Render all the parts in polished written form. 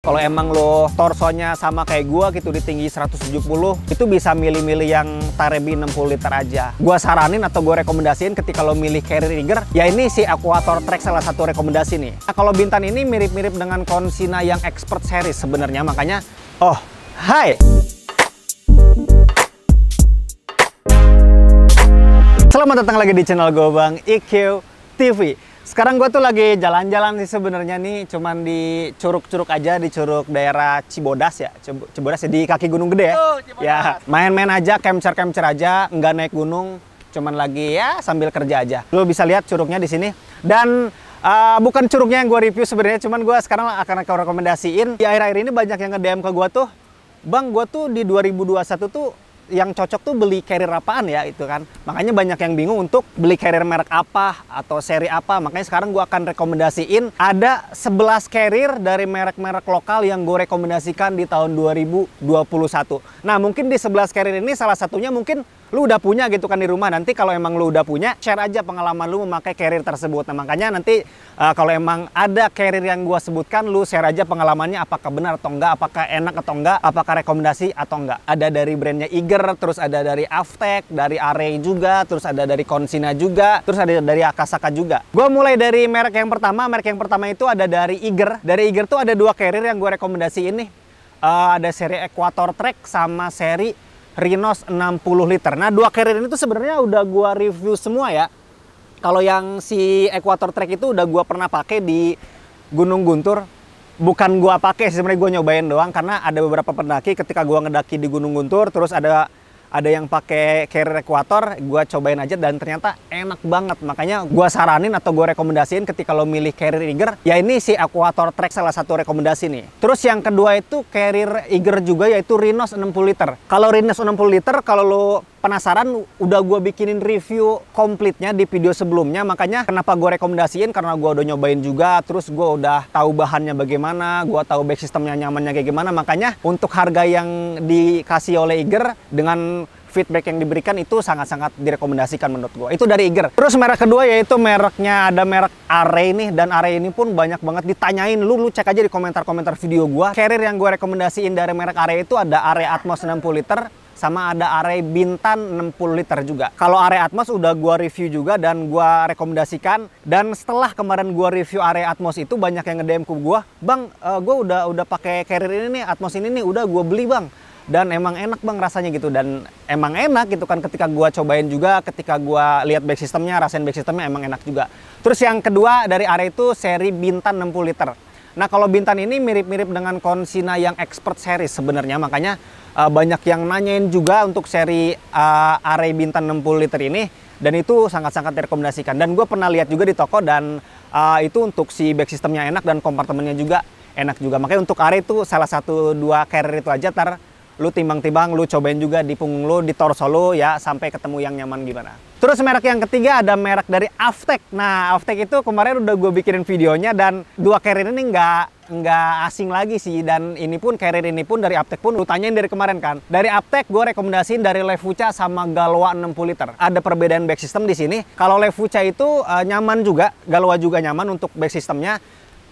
Kalau emang lo torsonya sama kayak gua gitu di tinggi 170, itu bisa milih-milih yang Tarebi 60 liter aja. Gua saranin atau gua rekomendasiin ketika lo milih carrier rigger, ya ini si Aquator Track salah satu rekomendasi nih. Nah, kalau Bintan ini mirip-mirip dengan Consina yang Expert Series sebenarnya, makanya hai. Selamat datang lagi di channel gue Bang IQ TV. Sekarang gue tuh lagi jalan-jalan sih sebenarnya nih, cuman di Curug-Curug aja, di Curug daerah Cibodas ya, Cibodas ya, di kaki Gunung Gede ya. Ya, main-main aja, capture aja, nggak naik gunung, cuman lagi ya sambil kerja aja. Lo bisa lihat curugnya di sini. Dan bukan curugnya yang gue review sebenarnya, cuman gue sekarang akan rekomendasiin. Di akhir-akhir ini banyak yang nge-DM ke gue tuh, Bang, gue tuh di 2021 tuh yang cocok tuh beli carrier apaan ya, itu kan. Makanya banyak yang bingung untuk beli carrier merek apa atau seri apa. Makanya sekarang gue akan rekomendasiin ada 11 carrier dari merek-merek lokal yang gue rekomendasikan di tahun 2021. Nah, mungkin di 11 carrier ini salah satunya mungkin lu udah punya gitu kan di rumah. Nanti kalau emang lu udah punya, share aja pengalaman lu memakai carrier tersebut. Nah, makanya nanti kalau emang ada carrier yang gua sebutkan, lu share aja pengalamannya, apakah benar atau enggak, apakah enak atau enggak, apakah rekomendasi atau enggak. Ada dari brandnya Iger, terus ada dari Avtec, dari Array juga, terus ada dari Consina juga, terus ada dari Akasaka juga. Gua mulai dari merek yang pertama. Merek yang pertama itu ada dari Iger. Dari Iger tuh ada dua carrier yang gue rekomendasiin nih. Ada seri Aquator Track sama seri Rhinos 60 liter. Nah, dua carrier ini tuh sebenarnya udah gua review semua ya. Kalau yang si Aquator Track itu udah gua pernah pakai di Gunung Guntur. Bukan gua pakai, sebenarnya gua nyobain doang karena ada beberapa pendaki ketika gua ngedaki di Gunung Guntur, terus ada yang pakai carrier Aquator, gua cobain aja dan ternyata enak banget. Makanya gua saranin atau gua rekomendasiin ketika lo milih carrier rigger, ya ini si Aquator Track salah satu rekomendasi nih. Terus yang kedua itu carrier rigger juga, yaitu Rhinos 60 liter. Kalau Rhinos 60 liter, kalau lo penasaran, udah gue bikinin review komplitnya di video sebelumnya. Makanya kenapa gue rekomendasiin, karena gue udah nyobain juga, terus gue udah tahu bahannya bagaimana, gue tahu back sistemnya nyamannya kayak gimana. Makanya untuk harga yang dikasih oleh Iger dengan feedback yang diberikan itu sangat-sangat direkomendasikan menurut gue. Itu dari Iger. Terus merek kedua yaitu mereknya ada merek Array nih, dan Array ini pun banyak banget ditanyain. Lu cek aja di komentar-komentar video gue. Carrier yang gue rekomendasiin dari merek Array itu ada Array Atmos 60 liter, sama ada Array Bintan 60 liter juga. Kalau Array Atmos udah gua review juga dan gua rekomendasikan. Dan setelah kemarin gua review Array Atmos itu banyak yang nge-DM ke gua, Bang, gua udah pakai carrier ini nih, Atmos ini nih, udah gua beli Bang. Dan emang enak Bang rasanya gitu, dan emang enak gitu kan ketika gua cobain juga, ketika gua lihat back sistemnya, rasain back sistemnya emang enak juga. Terus yang kedua dari Array itu seri Bintan 60 liter. Nah, kalau Bintan ini mirip-mirip dengan Consina yang Expert Series sebenarnya, makanya banyak yang nanyain juga untuk seri Array Bintan 60 liter ini, dan itu sangat-sangat direkomendasikan. Dan gue pernah lihat juga di toko, dan itu untuk si back sistemnya enak dan kompartemennya juga enak juga. Makanya untuk Array itu salah satu dua carrier itu aja, ntar lu timbang-timbang, lu cobain juga di punggung lu, di torso lu ya, sampai ketemu yang nyaman gimana. Terus merek yang ketiga ada merek dari Avtec. Nah, Avtec itu kemarin udah gue bikinin videonya, dan dua carrier ini nggak asing lagi sih. Dan ini pun carrier ini pun dari Avtec pun lu tanyain dari kemarin kan. Dari Avtec gue rekomendasiin dari Levucha sama Galoa 60 liter. Ada perbedaan back system di sini. Kalau Levucha itu nyaman juga, Galoa juga nyaman untuk back systemnya.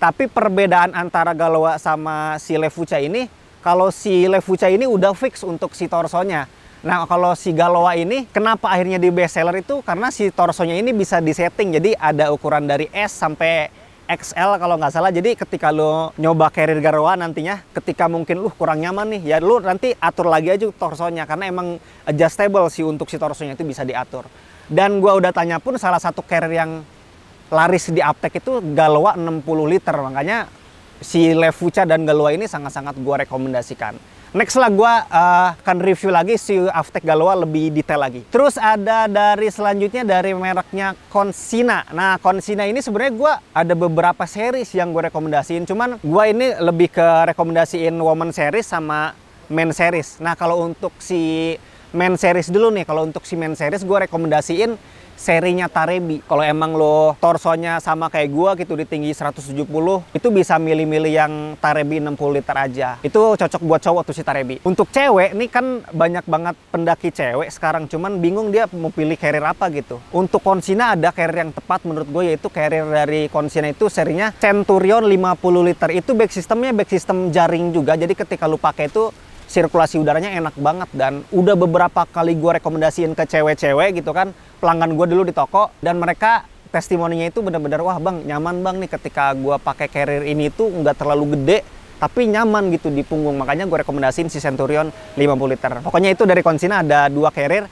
Tapi perbedaan antara Galoa sama si Levucha ini, kalau si Levucha ini udah fix untuk si torsonya. Nah, kalau si Galoa ini kenapa akhirnya di best seller itu karena si torsonya ini bisa disetting. Jadi ada ukuran dari S sampai XL kalau nggak salah. Jadi ketika lo nyoba carrier Galoa nantinya, ketika mungkin lu kurang nyaman nih, ya lu nanti atur lagi aja torsonya, karena emang adjustable sih untuk si torsonya itu bisa diatur. Dan gua udah tanya pun, salah satu carrier yang laris di Avtec itu Galoa 60 liter. Makanya si Levucha dan Galoa ini sangat-sangat gua rekomendasikan. Next lah gue akan review lagi si Avtec Galoa lebih detail lagi. Terus ada dari selanjutnya dari mereknya Consina. Nah, Consina ini sebenarnya gue ada beberapa series yang gue rekomendasiin. Cuman gue ini lebih ke rekomendasiin Woman Series sama Men Series. Nah, kalau untuk si Men Series dulu nih. Kalau untuk si Men Series gue rekomendasiin serinya Tarebi. Kalau emang lo torsonya sama kayak gua gitu di tinggi 170, itu bisa milih-milih yang Tarebi 60 liter aja. Itu cocok buat cowok tuh si Tarebi. Untuk cewek nih kan banyak banget pendaki cewek sekarang, cuman bingung dia mau pilih carrier apa gitu. Untuk Konsina ada carrier yang tepat menurut gue, yaitu carrier dari Konsina itu serinya Centurion 50 liter. Itu back systemnya back system jaring juga, jadi ketika lu pakai itu sirkulasi udaranya enak banget. Dan udah beberapa kali gue rekomendasiin ke cewek-cewek gitu kan, pelanggan gue dulu di toko, dan mereka testimoninya itu bener-bener, wah bang nyaman bang nih ketika gue pakai carrier ini tuh nggak terlalu gede tapi nyaman gitu di punggung. Makanya gue rekomendasiin si Centurion 50 liter. Pokoknya itu dari Konsina ada 2 carrier,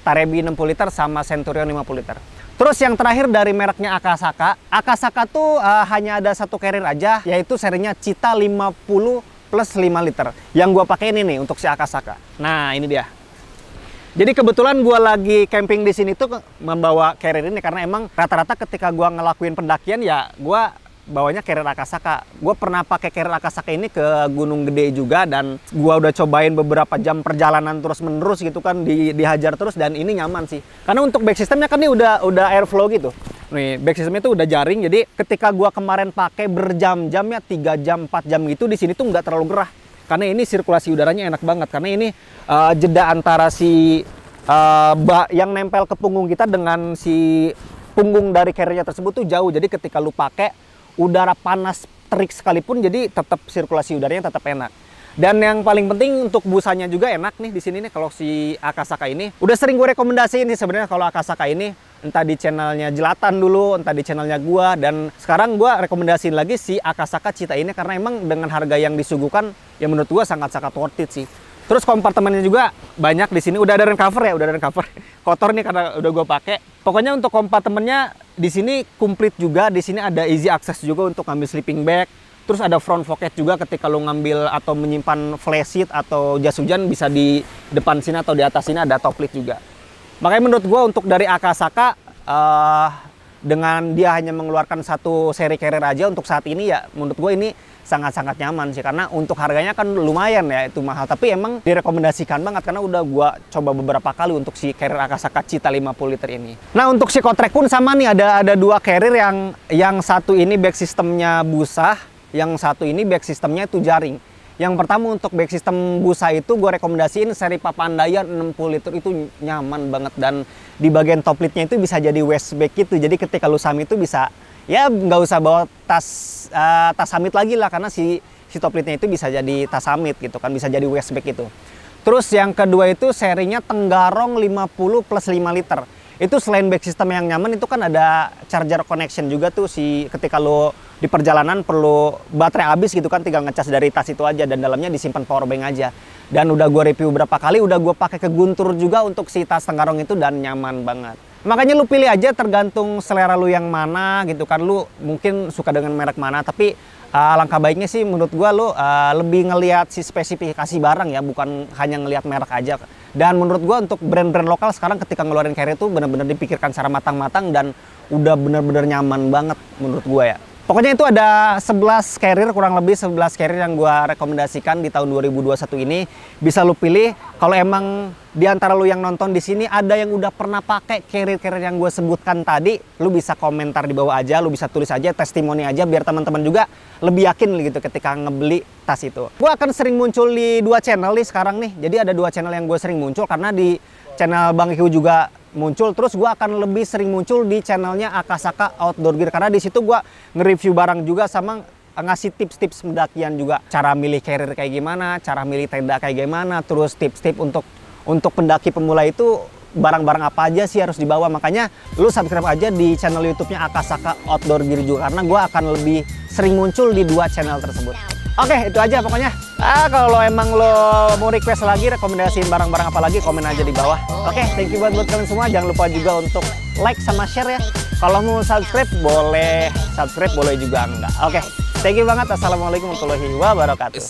Tarebi 60 liter sama Centurion 50 liter. Terus yang terakhir dari mereknya Akasaka. Akasaka tuh hanya ada 1 carrier aja, yaitu serinya Cheetah 50 plus 5 liter. Yang gue pakai ini nih untuk si Akasaka. Nah, ini dia. Jadi kebetulan gue lagi camping di sini tuh membawa carrier ini karena emang rata-rata ketika gue ngelakuin pendakian ya gue bawanya carrier Akasaka. Gue pernah pakai carrier Akasaka ini ke Gunung Gede juga, dan gue udah cobain beberapa jam perjalanan terus-menerus gitu kan, dihajar terus, dan ini nyaman sih. Karena untuk back systemnya kan ini udah airflow gitu. Nih, back systemnya itu udah jaring, jadi ketika gua kemarin pakai berjam-jam ya 3 jam 4 jam gitu, di sini tuh nggak terlalu gerah. Karena ini sirkulasi udaranya enak banget, karena ini jeda antara si yang nempel ke punggung kita dengan si punggung dari carrier tersebut tuh jauh. Jadi ketika lu pakai, udara panas terik sekalipun jadi tetap sirkulasi udaranya tetap enak. Dan yang paling penting untuk busanya juga enak nih di sini nih. Kalau si Akasaka ini udah sering gue rekomendasiin nih sebenarnya kalau Akasaka ini, entah di channelnya Jelatan dulu, entah di channelnya gua, dan sekarang gua rekomendasiin lagi si Akasaka Cheetah ini karena emang dengan harga yang disuguhkan ya menurut gua sangat-sangat worth it sih. Terus kompartemennya juga banyak di sini, udah ada rain cover ya, udah ada rain cover. Kotor nih karena udah gua pakai. Pokoknya untuk kompartemennya di sini komplit juga. Di sini ada easy access juga untuk ngambil sleeping bag. Terus ada front pocket juga ketika lo ngambil atau menyimpan flash sheet atau jas hujan, bisa di depan sini atau di atas sini ada top lid juga. Makanya menurut gue untuk dari Akasaka, dengan dia hanya mengeluarkan 1 seri carrier aja untuk saat ini ya menurut gue ini sangat-sangat nyaman sih. Karena untuk harganya kan lumayan ya, itu mahal. Tapi emang direkomendasikan banget karena udah gue coba beberapa kali untuk si carrier Akasaka Cheetah 50 liter ini. Nah untuk si Kotrek pun sama nih, ada 2 carrier yang satu ini back systemnya busa, yang satu ini back systemnya itu jaring. Yang pertama untuk back system busa itu gue rekomendasiin seri Papandayan 60 liter, itu nyaman banget. Dan di bagian top lidnya itu bisa jadi waist bag itu. Jadi ketika lu summit itu bisa, ya nggak usah bawa tas summit lagi lah, karena si top lidnya itu bisa jadi tas summit gitu kan, bisa jadi waist bag itu. Terus yang kedua itu serinya Tenggarong 50 plus 5 liter. Itu selain back system yang nyaman, itu kan ada charger connection juga tuh, ketika lo di perjalanan perlu baterai habis gitu kan, tinggal ngecas dari tas itu aja, dan dalamnya disimpan power bank aja. Dan udah gue review berapa kali, udah gue pakai ke Guntur juga untuk si tas Tenggarong itu, dan nyaman banget. Makanya lu pilih aja tergantung selera lu yang mana gitu kan. Lu mungkin suka dengan merek mana, tapi alangkah baiknya sih menurut gua lu lebih ngelihat si spesifikasi barang ya, bukan hanya ngelihat merek aja. Dan menurut gua untuk brand-brand lokal sekarang ketika ngeluarin carrier itu benar-benar dipikirkan secara matang-matang dan udah benar-benar nyaman banget menurut gua ya. Pokoknya itu ada 11 carrier, kurang lebih 11 carrier yang gua rekomendasikan di tahun 2021 ini. Bisa lu pilih. Kalau emang di antara lu yang nonton di sini ada yang udah pernah pakai carrier-carrier yang gue sebutkan tadi, lu bisa komentar di bawah aja, lu bisa tulis aja testimoni aja biar teman-teman juga lebih yakin gitu ketika ngebeli tas itu. Gue akan sering muncul di 2 channel nih sekarang nih. Jadi ada 2 channel yang gue sering muncul karena di channel Bang Iqyu juga muncul. Terus gue akan lebih sering muncul di channelnya Akasaka Outdoor Gear karena di situ gue nge-review barang juga sama ngasih tips-tips pendakian juga. Cara milih carrier kayak gimana, cara milih tenda kayak gimana, terus tips-tips untuk pendaki pemula itu barang-barang apa aja sih harus dibawa. Makanya lu subscribe aja di channel YouTube-nya Akasaka Outdoor Gear juga karena gue akan lebih sering muncul di 2 channel tersebut. Oke, itu aja pokoknya. Kalau emang lo mau request lagi, rekomendasiin barang-barang apa lagi, komen aja di bawah. Oke, thank you buat kalian semua. Jangan lupa juga untuk like sama share ya. Kalau mau subscribe boleh subscribe, boleh juga enggak. Oke, thank you banget. Assalamualaikum warahmatullahi wabarakatuh.